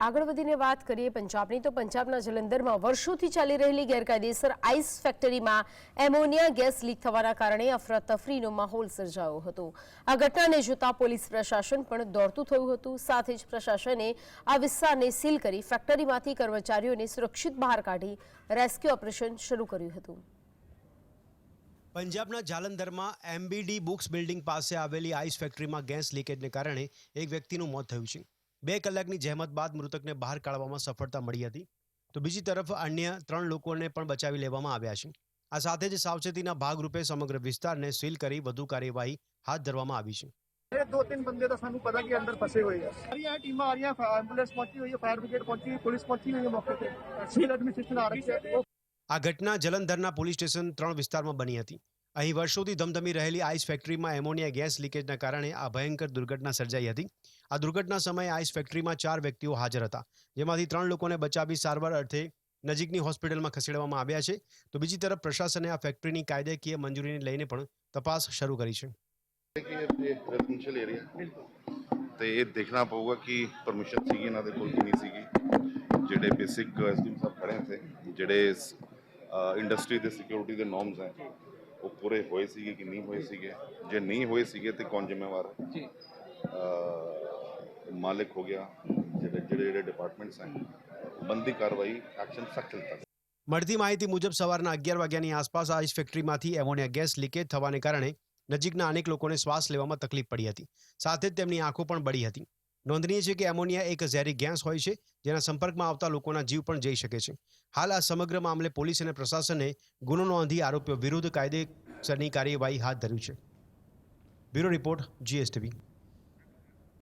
આગળ વધીને વાત કરીએ પંજાબની તો પંજાબના જલંધરમાં વર્ષોથી ચાલી રહેલી ગેરકાયદેસર આઈસ ફેક્ટરીમાં એમોનિયા ગેસ લીક થવાના કારણે અફરાતફરીનો માહોલ સર્જાયો હતો। આ ઘટનાને જોતા પોલીસ પ્રશાસન પણ દોડતું થયું હતું। સાથે જ પ્રશાસને આ વિસ્તારને સીલ કરી ફેક્ટરીમાંથી કર્મચારીઓને સુરક્ષિત બહાર કાઢી રેસ્ક્યુ ઓપરેશન શરૂ કર્યું હતું। પંજાબના જાલંધરમાં એમબીડી બુક્સ બિલ્ડિંગ પાસે આવેલી આઈસ ફેક્ટરીમાં ગેસ લીકેજને કારણે એક વ્યક્તિનું મોત થયું છે। 2 કલાકની જહેમત બાદ મૃતકને બહાર કાઢવામાં સફળતા મળી હતી, તો બીજી તરફ અન્ય 3 લોકોને પણ બચાવી લેવામાં આવ્યા છે। આ સાથે જ સાવચેતીના ભાગરૂપે સમગ્ર વિસ્તારને સીલ કરી વધુ કાર્યવાહી હાથ ધરવામાં આવી છે। 2-3 बंदे तो सानू पता कि अंदर फंसे हुए हैं। सारी टीम आ रही है, एम्बुलेंस पहुंची हुई है, फायर ब्रिगेड पहुंची हुई है, पुलिस पहुंची हुई है मौके पे। सिविल एडमिनिस्ट्रेशन आ रही है। આ ઘટના જલંધરના પોલીસ સ્ટેશન 3 વિસ્તારમાં બની હતી। અહીં વર્ષોથી ધમધમી રહેલી આઈસ ફેક્ટરીમાં એમોનિયા ગેસ લીકેજના કારણે આ ભયંકર દુર્ઘટના સર્જાઈ હતી। આ દુર્ઘટના સમયે આઈસ ફેક્ટરીમાં 4 વ્યક્તિઓ હાજર હતા, જેમાંથી 3 લોકોને બચાવી સારવાર અર્થે નજીકની હોસ્પિટલમાં ખસેડવામાં આવ્યા છે, તો બીજી તરફ પ્રશાસને આ ફેક્ટરીની કાયદાકીય મંજૂરીને લઈને પણ તપાસ શરૂ કરી છે। रेजिडेंशियल एरिया तो ये देखना पड़ेगा कि परमिशन सी इन्हों के कोल कि नहीं सी। जोड़े बेसिक एसडीएम साहब खड़े थे, जोड़े इंडस्ट्री के सिक्योरिटी के नॉर्म्स हैं वो पूरे होए सीगे कि नहीं होए सीगे। जे नहीं होए सीगे तो कौन जिम्मेवार है? मालिक हो गया, जोड़े डिपार्टमेंट्स हैं, बंदी कार्रवाई एक्शन सख्त चलता है। મળતી માહિતી મુજબ સવારના 11 વાગ્યાની આસપાસ આઈસ ફેક્ટરીમાંથી એમોનિયા ગેસ લીકેજ થવાને કારણે નજીકના અનેક લોકોને શ્વાસ લેવામાં તકલીફ પડી હતી, સાથે જ તેમની આંખો પણ બળી હતી। નોંધનીય છે કે એમોનિયા એક ઝેરી ગેસ હોય છે, જેના સંપર્કમાં આવતા લોકોના જીવ પણ જઈ શકે છે। હાલ આ સમગ્ર મામલે પોલીસ અને પ્રશાસને ગુનો નોંધી આરોપીઓ વિરુદ્ધ કાયદેસરની કાર્યવાહી હાથ ધરી છે। Bureau report, GSTV।